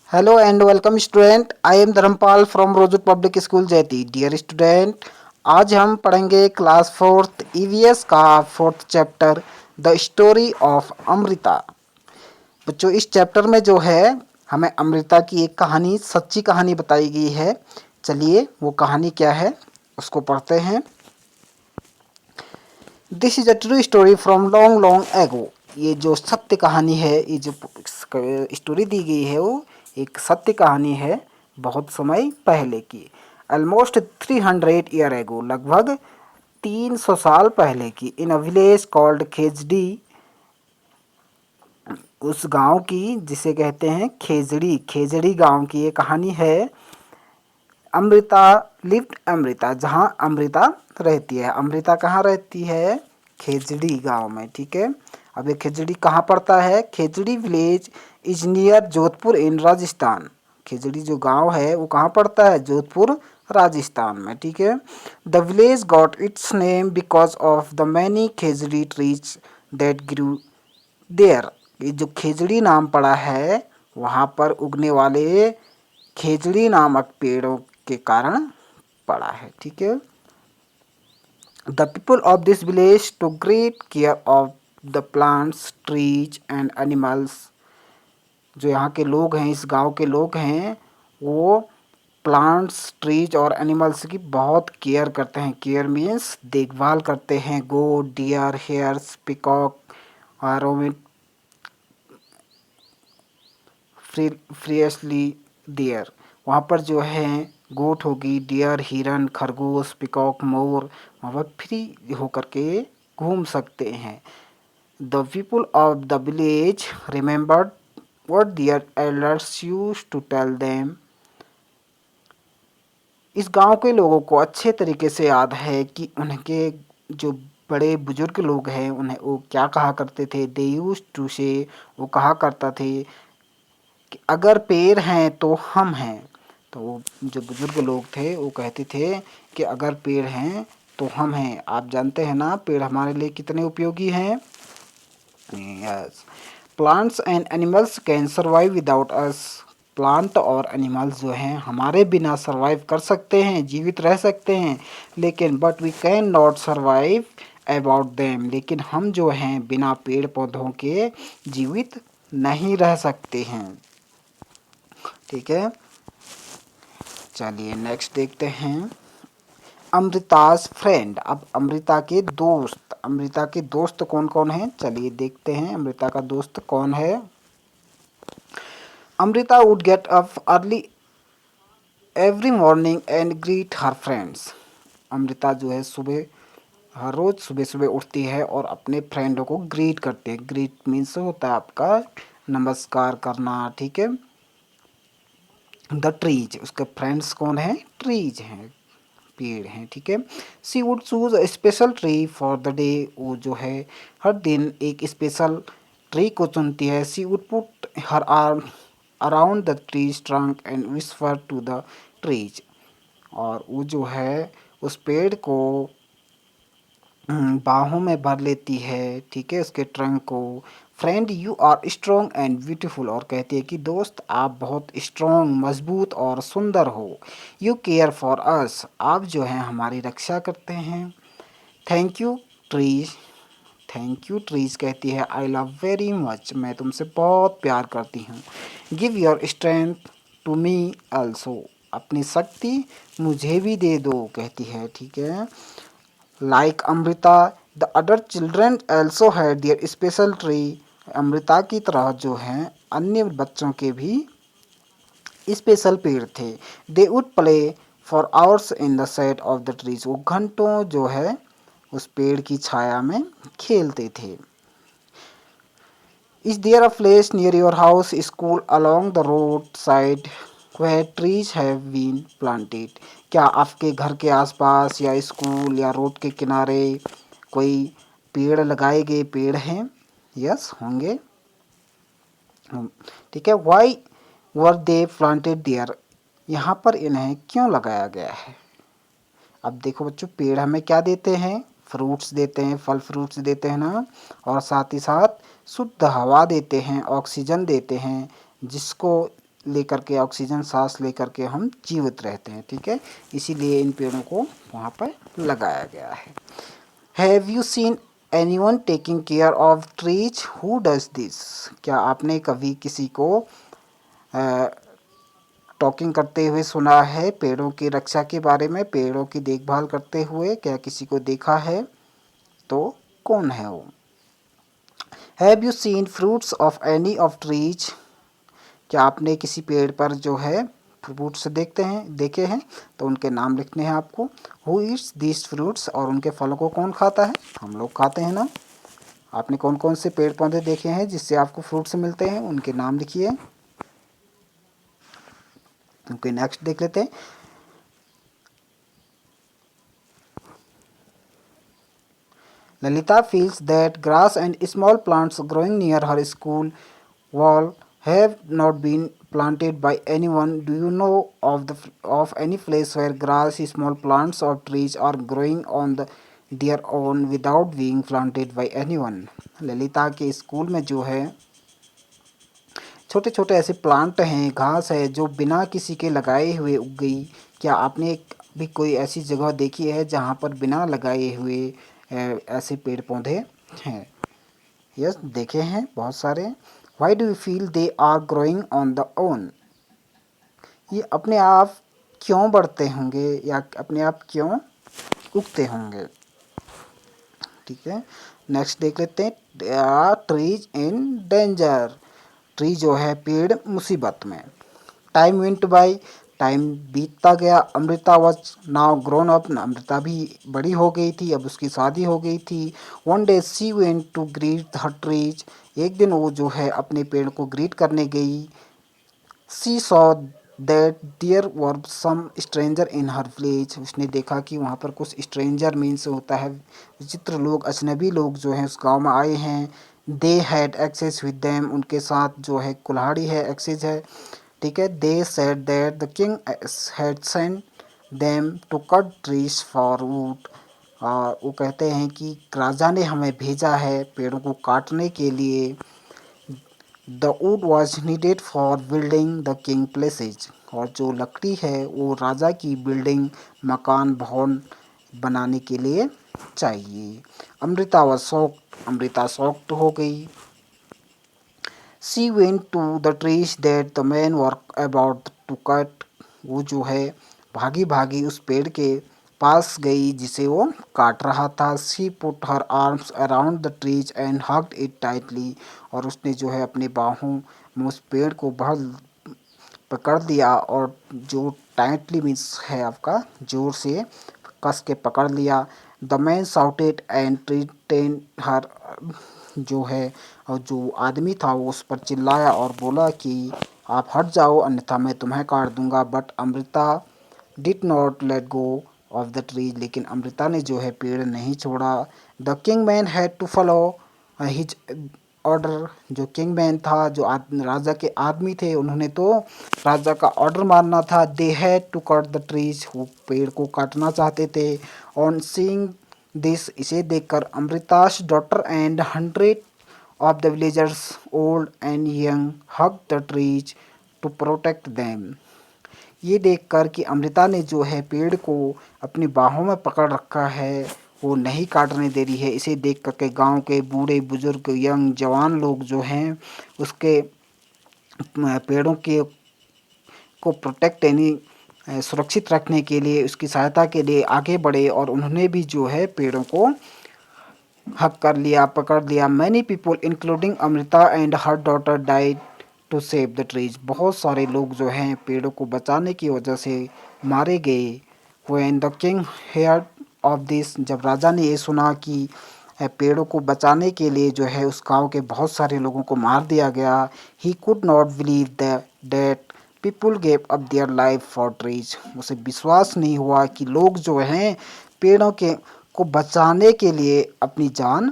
Hello and welcome student. I am Dharampal from रोजूट public school Jayati. Dear student, आज हम पढ़ेंगे क्लास फोर्थ ईवीएस का fourth chapter the story of Amrita. बच्चों, इस चैप्टर में जो है हमें अमृता की एक कहानी, सच्ची कहानी बताई गई है. चलिए वो कहानी क्या है उसको पढ़ते हैं. This is a true story from long long ago. ये जो सत्य कहानी है, ये जो स्टोरी दी गई है वो एक सत्य कहानी है बहुत समय पहले की. ऑलमोस्ट 300 ईयर एगो, लगभग 300 साल पहले की. इन अ विलेज कॉल्ड खेजड़ी, उस गांव की जिसे कहते हैं खेजड़ी, खेजड़ी गांव की ये कहानी है. अमृता लिव्ड, अमृता जहाँ अमृता रहती है. अमृता कहाँ रहती है? खेजड़ी गांव में. ठीक है. अब ये खेजड़ी कहाँ पड़ता है? खेजड़ी विलेज इज नियर जोधपुर इन राजस्थान. खेजड़ी जो गांव है वो कहाँ पड़ता है? जोधपुर राजस्थान में. ठीक है. The village got its name because of the many khejri trees that grew there. ये जो खेजड़ी नाम पड़ा है वहाँ पर उगने वाले खेजड़ी नामक पेड़ों के कारण पड़ा है. ठीक है. The people of this village to great care of the plants, trees and animals. जो यहाँ के लोग हैं, इस गांव के लोग हैं, वो प्लांट्स, ट्रीज और एनिमल्स की बहुत केयर करते हैं. केयर मीन्स देखभाल करते हैं. गोट, डियर, हेयर्स, पिकॉक, आरोमिट फ्रीयसली डियर. वहाँ पर जो है गोट होगी, डियर, हिरन, खरगोश, पिकॉक, मोर वहाँ पर फ्री होकर के घूम सकते हैं. The people of the village remembered what their elders used to tell them. इस गांव के लोगों को अच्छे तरीके से याद है कि उनके जो बड़े बुजुर्ग लोग हैं उन्हें वो क्या कहा करते थे. दे यूज्ड टू से, वो कहा करता थे कि अगर पेड़ हैं तो हम हैं. तो जो बुजुर्ग लोग थे वो कहते थे कि अगर पेड़ हैं तो हम हैं. आप जानते हैं ना पेड़ हमारे लिए कितने उपयोगी हैं. Yes. Plants and animals can survive without us. Plant और एनिमल्स जो हैं हमारे बिना सर्वाइव कर सकते हैं, जीवित रह सकते हैं, लेकिन but we can not survive about them. लेकिन हम जो हैं बिना पेड़ पौधों के जीवित नहीं रह सकते हैं. ठीक है. चलिए नेक्स्ट देखते हैं. अमृताज फ्रेंड. अब अमृता के दोस्त. अमृता के दोस्त कौन कौन हैं? चलिए देखते हैं अमृता का दोस्त कौन है. Amrita would get up early every morning and greet her friends. Amrita जो है सुबह, हर रोज सुबह सुबह उठती है और अपने फ्रेंडों को ग्रीट करती है. ग्रीट मीन्स होता है आपका नमस्कार करना. ठीक है. द ट्रीज, उसके फ्रेंड्स कौन है? ट्रीज हैं, पेड़ हैं. ठीक है. She would choose a special tree for the day. वो जो है हर दिन एक स्पेशल ट्री को चुनती है. She would put her arm around the tree's trunk and whisper to the trees. और वो जो है उस पेड़ को बाहों में भर लेती है. ठीक है. उसके ट्रंक को. Friend you are strong and beautiful. और कहती है कि दोस्त आप बहुत स्ट्रॉन्ग, मजबूत और सुंदर हो. You care for us. आप जो हैं हमारी रक्षा करते हैं. Thank you trees. Thank you trees कहती है आई लव वेरी मच. मैं तुमसे बहुत प्यार करती हूँ. Give your strength to me also. अपनी शक्ति मुझे भी दे दो कहती है. ठीक है. Like Amrita the other children also had their special tree. Amrita की तरह जो हैं अन्य बच्चों के भी स्पेशल पेड़ थे. They would play for hours in the shade of the trees. वो घंटों जो है उस पेड़ की छाया में खेलते थे. Is there a place near your house, school along the road side where trees have been planted. क्या आपके घर के आसपास या स्कूल या रोड के किनारे कोई पेड़ लगाए गए पेड़ हैं? यस, होंगे. ठीक है. Why were they planted there. यहाँ पर इन्हें क्यों लगाया गया है? अब देखो बच्चों, पेड़ हमें क्या देते हैं? फ्रूट्स देते हैं, फल फ्रूट्स देते हैं ना, और साथ ही साथ शुद्ध हवा देते हैं, ऑक्सीजन देते हैं, जिसको लेकर के ऑक्सीजन सांस लेकर के हम जीवित रहते हैं। ठीक है, इसीलिए इन पेड़ों को वहाँ पर लगाया गया है। Have you seen anyone taking care of trees? Who does this? क्या आपने कभी किसी को टॉकिंग करते हुए सुना है पेड़ों की रक्षा के बारे में, पेड़ों की देखभाल करते हुए? क्या किसी को देखा है? तो कौन है वो? Have you seen fruits of any of trees? क्या आपने किसी पेड़ पर जो है फ्रूट्स देखे हैं? तो उनके नाम लिखने हैं आपको। Who Yeats this fruits? और उनके फलों को कौन खाता है? हम लोग खाते हैं ना। आपने कौन कौन से पेड़ पौधे देखे हैं जिससे आपको फ्रूट्स मिलते हैं? उनके नाम लिखिए। ओके, नेक्स्ट देख लेते हैं। Lalita feels that grass and small plants growing near her school wall have not been planted by anyone. Do you know of any place where grass, small plants or trees are growing on their own without being planted by anyone? Lalita के school में जो है छोटे छोटे ऐसे plant हैं, घास है, जो बिना किसी के लगाए हुए उग गई। क्या आपने भी कोई ऐसी जगह देखी है जहाँ पर बिना लगाए हुए ऐसे पेड़ पौधे हैं? यस, देखे हैं बहुत सारे। Why do you feel they are growing on the own? ये अपने आप क्यों बढ़ते होंगे या अपने आप क्यों उगते होंगे? ठीक है, नेक्स्ट देख लेते हैं। Trees in danger. ट्री जो है पेड़ मुसीबत में। टाइम वेंट बाय, टाइम बीतता गया। Amrita was now grown up, Amrita भी बड़ी हो गई थी, अब उसकी शादी हो गई थी। One day she went to greet her trees. एक दिन वो जो है अपने पेड़ को ग्रीट करने गई। She saw that there were some stranger in her village. उसने देखा कि वहाँ पर कुछ स्ट्रेंजर मीन्स होता है विचित्र लोग, अजनबी लोग जो हैं उस गांव में आए हैं। They had access with them, उनके साथ जो है कुल्हाड़ी है, एक्सेस है। ठीक है, they said that the king had sent them to cut trees for wood. और वो कहते हैं कि राजा ने हमें भेजा है पेड़ों को काटने के लिए। The wood was needed for building the king places. और जो लकड़ी है वो राजा की बिल्डिंग, मकान, भवन बनाने के लिए चाहिए। Amrita was shocked, Amrita shocked हो गई। She went to the trees that the man were about to cut. वो जो है भागी भागी उस पेड़ के पास गई जिसे वो काट रहा था। She put her arms around the trees and hugged it tightly. और उसने जो है अपने बाहों में उस पेड़ को बहुत पकड़ लिया, और जो टाइटली मीन्स है आपका जोर से कस के पकड़ लिया। The man shouted and threatened her. जो है और जो आदमी था वो उस पर चिल्लाया और बोला कि आप हट जाओ अन्यथा मैं तुम्हें काट दूंगा। But Amrita did not let go of the tree. लेकिन अमृता ने जो है पेड़ नहीं छोड़ा। The king man had to follow his order. जो किंग मैन था, जो राजा के आदमी थे, उन्होंने तो राजा का ऑर्डर मानना था। They had to cut the trees, वो पेड़ को काटना चाहते थे। ऑन सीइंग दिस, इसे देखकर Amrita's daughter and 100 of the villagers old and young hug the trees to protect them. ये देखकर कि अमृता ने जो है पेड़ को अपनी बाहों में पकड़ रखा है, वो नहीं काटने दे रही है, इसे देख कर के गाँव के बूढ़े बुजुर्ग, यंग जवान लोग जो हैं उसके पेड़ों के को प्रोटेक्ट यानी सुरक्षित रखने के लिए, उसकी सहायता के लिए आगे बढ़े, और उन्होंने भी जो है पेड़ों को हक कर लिया, पकड़ लिया। Many people including Amrita and her daughter died to save the trees. बहुत सारे लोग जो हैं पेड़ों को बचाने की वजह से मारे गए। When the king heard of this, जब राजा ने ये सुना कि पेड़ों को बचाने के लिए जो है उस गांव के बहुत सारे लोगों को मार दिया गया, he could not believe that people gave up their life for trees. उसे विश्वास नहीं हुआ कि लोग जो हैं पेड़ों के को बचाने के लिए अपनी जान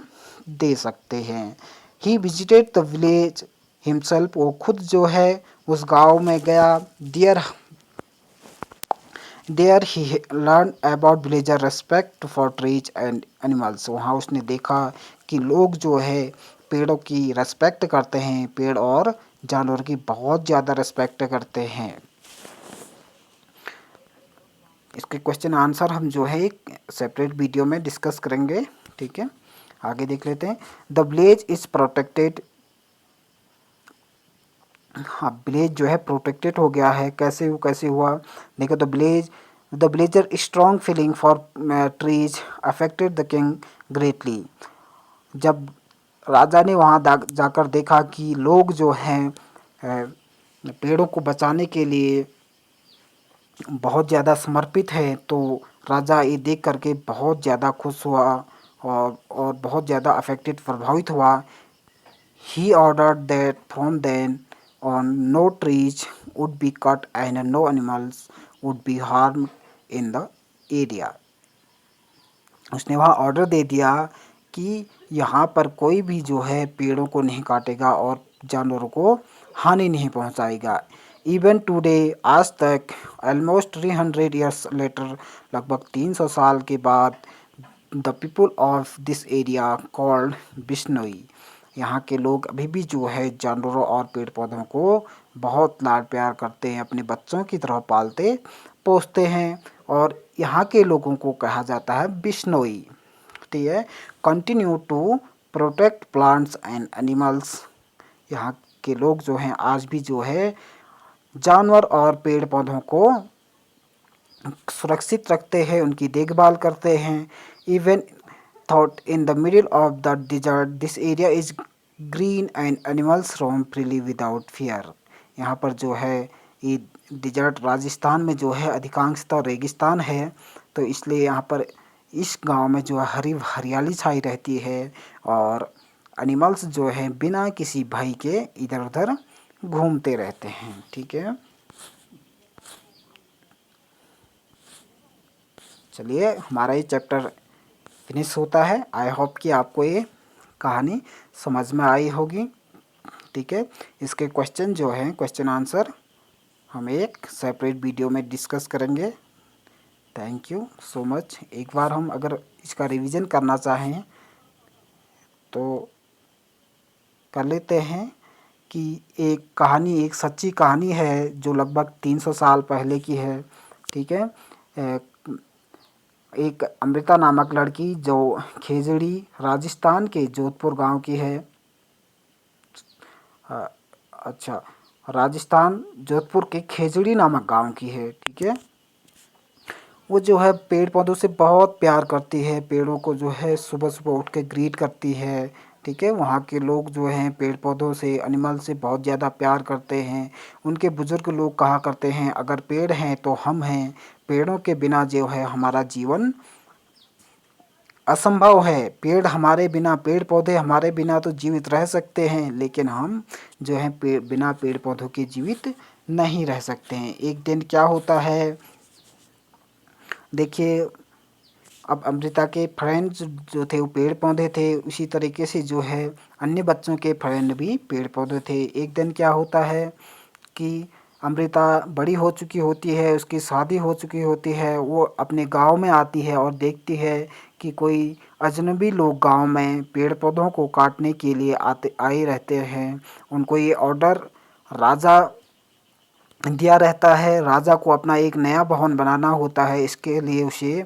दे सकते हैं। He visited the village himself, वो खुद जो है उस गांव में गया। There there he learn about villager respect for trees and animals. वहाँ उसने देखा कि लोग जो है पेड़ों की रेस्पेक्ट करते हैं, पेड़ और जानवर की बहुत ज़्यादा रेस्पेक्ट करते हैं। इसके क्वेश्चन आंसर हम जो है एक सेपरेट वीडियो में डिस्कस करेंगे, ठीक है। आगे देख लेते हैं। The village is protected. हाँ, विलेज जो है प्रोटेक्टेड हो गया है। कैसे हुआ देखो। The villager strong feeling for trees affected the king greatly. जब राजा ने वहाँ जाकर देखा कि लोग जो हैं पेड़ों को बचाने के लिए बहुत ज़्यादा समर्पित है, तो राजा ये देख करके बहुत ज़्यादा खुश हुआ और बहुत ज़्यादा अफेक्टेड प्रभावित हुआ। He ordered that from then on no trees would be cut and no animals would be harm in the area. उसने वहाँ ऑर्डर दे दिया कि यहाँ पर कोई भी जो है पेड़ों को नहीं काटेगा और जानवरों को हानि नहीं पहुँचाएगा। इवन टुडे, आज तक, ऑलमोस्ट 300 ईयर्स लेटर, लगभग 300 साल के बाद, the people of this area called Bishnoi, यहाँ के लोग अभी भी जो है जानवरों और पेड़ पौधों को बहुत लाड प्यार करते हैं, अपने बच्चों की तरह पालते पोसते हैं और यहाँ के लोगों को कहा जाता है बिश्नोई, ठीक है। Continue to protect plants and animals. यहाँ के लोग जो हैं आज भी जो है जानवर और पेड़ पौधों को सुरक्षित रखते हैं, उनकी देखभाल करते हैं। Even thought in the middle of the desert this area is green and animals roam freely without fear. यहाँ पर जो है ये डिजर्ट राजस्थान में जो है अधिकांशतः रेगिस्तान है, तो इसलिए यहाँ पर इस गांव में जो है हरी हरियाली छाई रहती है और एनिमल्स जो हैं बिना किसी भय के इधर उधर घूमते रहते हैं, ठीक है। चलिए, हमारा ये चैप्टर फिनिश होता है। आई होप कि आपको ये कहानी समझ में आई होगी, ठीक है। इसके क्वेश्चन जो हैं, क्वेश्चन आंसर, हम एक सेपरेट वीडियो में डिस्कस करेंगे। Thank you so much. एक बार हम अगर इसका रिवीजन करना चाहें तो कर लेते हैं कि एक सच्ची कहानी है जो लगभग 300 साल पहले की है, ठीक है। एक अमृता नामक लड़की जो खेजड़ी राजस्थान के जोधपुर गांव की है। अच्छा, राजस्थान जोधपुर के खेजड़ी नामक गांव की है, ठीक है। वो जो है पेड़ पौधों से बहुत प्यार करती है, पेड़ों को जो है सुबह सुबह उठ के ग्रीट करती है, ठीक है। वहाँ के लोग जो हैं पेड़ पौधों से, एनिमल से बहुत ज़्यादा प्यार करते हैं। उनके बुजुर्ग लोग कहा करते हैं, अगर पेड़ हैं तो हम हैं, पेड़ों के बिना जो है हमारा जीवन असंभव है। पेड़ पौधे हमारे बिना तो जीवित रह सकते हैं, लेकिन हम जो है बिना पेड़ पौधों के जीवित नहीं रह सकते हैं। एक दिन क्या होता है, देखिए, अब अमृता के फ्रेंड्स जो थे वो पेड़ पौधे थे, उसी तरीके से जो है अन्य बच्चों के फ्रेंड भी पेड़ पौधे थे। एक दिन क्या होता है कि अमृता बड़ी हो चुकी होती है, उसकी शादी हो चुकी होती है, वो अपने गांव में आती है और देखती है कि कोई अजनबी लोग गांव में पेड़ पौधों को काटने के लिए आए रहते हैं। उनको ये ऑर्डर राजा दिया रहता है। राजा को अपना एक नया भवन बनाना होता है, इसके लिए उसे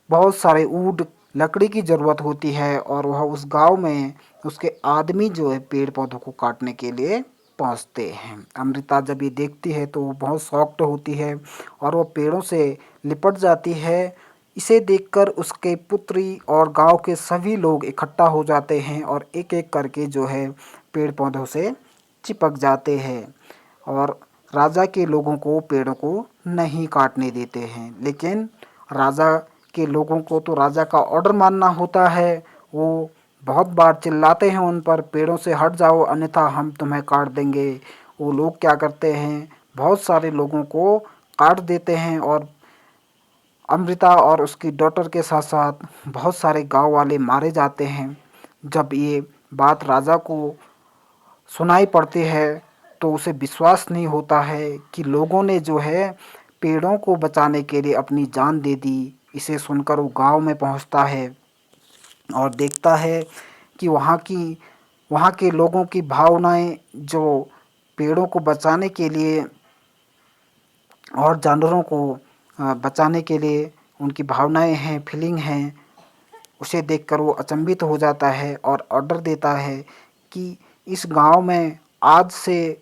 बहुत सारे वुड, लकड़ी की ज़रूरत होती है और वह उस गांव में उसके आदमी जो है पेड़ पौधों को काटने के लिए पहुंचते हैं। अमृता जब ये देखती है तो वो बहुत शॉक्ड होती है और वो पेड़ों से लिपट जाती है। इसे देखकर उसके पुत्री और गांव के सभी लोग इकट्ठा हो जाते हैं और एक एक करके जो है पेड़ पौधों से चिपक जाते हैं और राजा के लोगों को पेड़ों को नहीं काटने देते हैं। लेकिन राजा के लोगों को तो राजा का ऑर्डर मानना होता है। वो बहुत बार चिल्लाते हैं उन पर, पेड़ों से हट जाओ अन्यथा हम तुम्हें काट देंगे। वो लोग क्या करते हैं, बहुत सारे लोगों को काट देते हैं और अमृता और उसकी डॉटर के साथ साथ बहुत सारे गांव वाले मारे जाते हैं। जब ये बात राजा को सुनाई पड़ती है तो उसे विश्वास नहीं होता है कि लोगों ने जो है पेड़ों को बचाने के लिए अपनी जान दे दी। इसे सुनकर वो गांव में पहुंचता है और देखता है कि वहाँ के लोगों की भावनाएं जो पेड़ों को बचाने के लिए और जानवरों को बचाने के लिए उनकी भावनाएं हैं, फीलिंग हैं, उसे देखकर वो अचंभित हो जाता है और ऑर्डर देता है कि इस गांव में आज से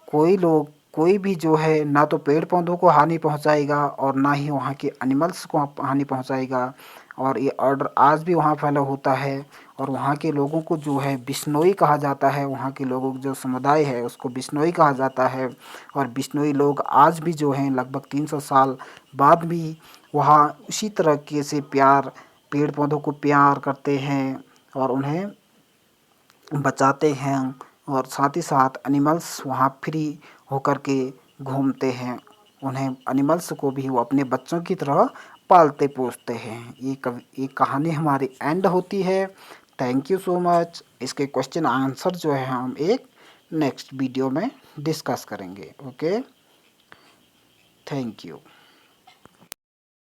कोई भी जो है ना तो पेड़ पौधों को हानि पहुंचाएगा और ना ही वहाँ के एनिमल्स को हानि पहुंचाएगा। और ये ऑर्डर आज भी वहाँ फॉलो होता है और वहाँ के लोगों को जो है बिश्नोई कहा जाता है। वहाँ के लोगों का जो समुदाय है उसको बिश्नोई कहा जाता है। और बिश्नोई लोग आज भी जो हैं लगभग 300 साल बाद भी वहाँ उसी तरीके से पेड़ पौधों को प्यार करते हैं और उन्हें बचाते हैं। और साथ ही साथ एनिमल्स वहाँ फ्री होकर के घूमते हैं। उन्हें एनिमल्स को भी वो अपने बच्चों की तरह पालते पोसते हैं। ये कहानी हमारी एंड होती है। Thank you so much. इसके क्वेश्चन आंसर जो है हम एक नेक्स्ट वीडियो में डिस्कस करेंगे। Okay, thank you.